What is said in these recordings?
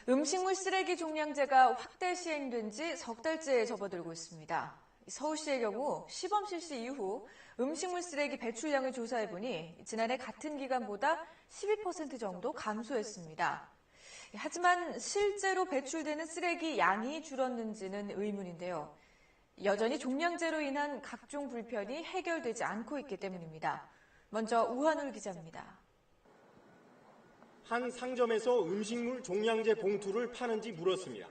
음식물 쓰레기 종량제가 확대 시행된 지 석 달째에 접어들고 있습니다. 서울시의 경우 시범 실시 이후 음식물 쓰레기 배출량을 조사해보니 지난해 같은 기간보다 12% 정도 감소했습니다. 하지만 실제로 배출되는 쓰레기 양이 줄었는지는 의문인데요. 여전히 종량제로 인한 각종 불편이 해결되지 않고 있기 때문입니다. 먼저 우한울 기자입니다. 한 상점에서 음식물 종량제 봉투를 파는지 물었습니다.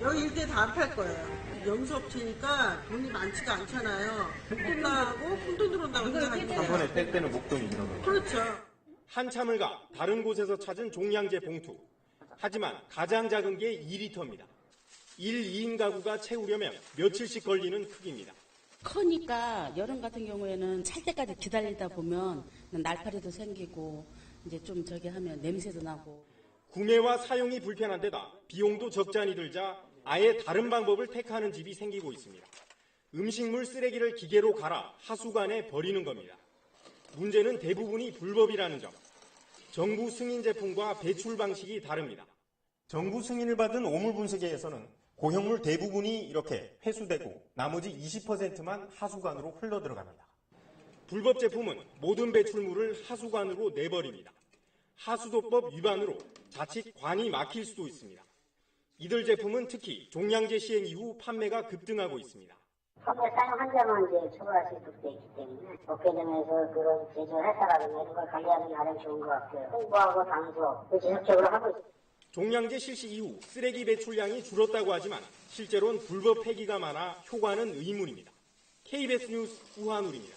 여기 일대 다 안 팔 거예요. 영수업체니까 돈이 많지가 않잖아요. 목돈 나가고 푼돈 들어온다고 생각하니까. 한 번에 뺄 때는 목돈이 들어가요. 그렇죠. 한참을 가 다른 곳에서 찾은 종량제 봉투. 하지만 가장 작은 게 2리터입니다. 1, 2인 가구가 채우려면 며칠씩 걸리는 크기입니다. 커니까 여름 같은 경우에는 찰 때까지 기다리다 보면 날파리도 생기고 이제 좀 저기 하면 냄새도 나고. 구매와 사용이 불편한 데다 비용도 적잖이 들자 아예 다른 방법을 택하는 집이 생기고 있습니다. 음식물 쓰레기를 기계로 갈아 하수관에 버리는 겁니다. 문제는 대부분이 불법이라는 점. 정부 승인 제품과 배출 방식이 다릅니다. 정부 승인을 받은 오물 분쇄기에서는 고형물 대부분이 이렇게 회수되고 나머지 20%만 하수관으로 흘러 들어갑니다. 불법 제품은 모든 배출물을 하수관으로 내버립니다. 하수도법 위반으로 자칫 관이 막힐 수도 있습니다. 이들 제품은 특히 종량제 시행 이후 판매가 급등하고 있습니다. 판매 사용 한자만 이제 처벌할 수 있도록 되어 있기 때문에 업계점에서 그런 제조 회사라든가 이런 걸 관리하는 게 가장 좋은 것 같아요. 홍보하고 방수 지속적으로 하고 있습니다. 종량제 실시 이후 쓰레기 배출량이 줄었다고 하지만 실제로는 불법 폐기가 많아 효과는 의문입니다. KBS 뉴스 우한울입니다.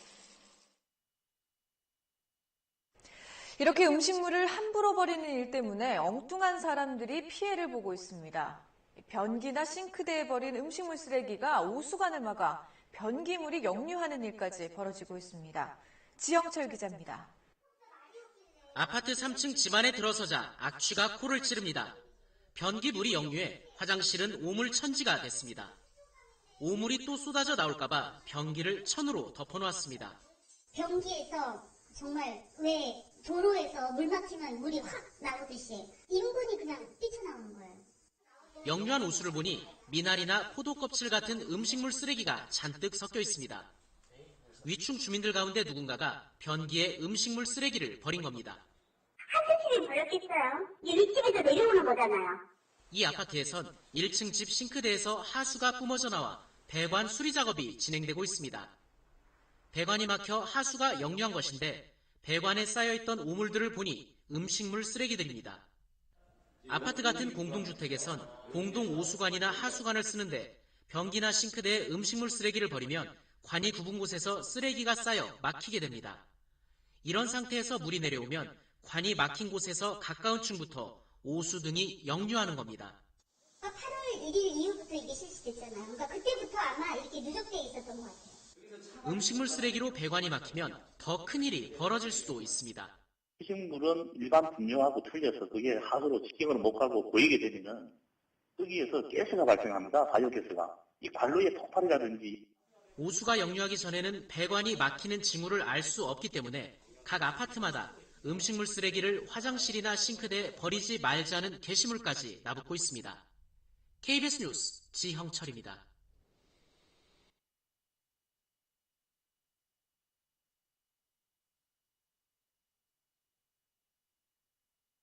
이렇게 음식물을 함부로 버리는 일 때문에 엉뚱한 사람들이 피해를 보고 있습니다. 변기나 싱크대에 버린 음식물 쓰레기가 오수관을 막아 변기물이 역류하는 일까지 벌어지고 있습니다. 지영철 기자입니다. 아파트 3층 집안에 들어서자 악취가 코를 찌릅니다. 변기물이 역류해 화장실은 오물천지가 됐습니다. 오물이 또 쏟아져 나올까봐 변기를 천으로 덮어놓았습니다. 변기에서 정말 왜 도로에서 물 막히면 물이 확 나오듯이 인분이 그냥 뛰쳐나오는 거예요. 역류한 오수를 보니 미나리나 포도 껍질 같은 음식물 쓰레기가 잔뜩 섞여 있습니다. 위층 주민들 가운데 누군가가 변기에 음식물 쓰레기를 버린 겁니다. 하수실에 버렸겠어요. 1층에서 내려오는 거잖아요. 이 아파트에선 1층 집 싱크대에서 하수가 뿜어져 나와 배관 수리 작업이 진행되고 있습니다. 배관이 막혀 하수가 역류한 것인데 배관에 쌓여있던 오물들을 보니 음식물 쓰레기들입니다. 아파트 같은 공동주택에선 공동 오수관이나 하수관을 쓰는데 변기나 싱크대에 음식물 쓰레기를 버리면 관이 굽은 곳에서 쓰레기가 쌓여 막히게 됩니다. 이런 상태에서 물이 내려오면 관이 막힌 곳에서 가까운 층부터 오수 등이 역류하는 겁니다. 8월 1일 이후부터 이게 실시됐잖아요. 그러니까 그때부터 아마 이렇게 누적되어 있었던 것 같아요. 음식물 쓰레기로 배관이 막히면 더 큰 일이 벌어질 수도 있습니다. 음식물은 일반 분뇨하고 틀려서 그게 하수로 직경으로 못 가고 고이게 되면 거기에서 가스가 발생합니다. 바이오가스가. 이 관로의 폭발이라든지. 오수가 역류하기 전에는 배관이 막히는 징후를 알 수 없기 때문에 각 아파트마다 음식물 쓰레기를 화장실이나 싱크대에 버리지 말자는 게시물까지 나붙고 있습니다. KBS 뉴스 지형철입니다.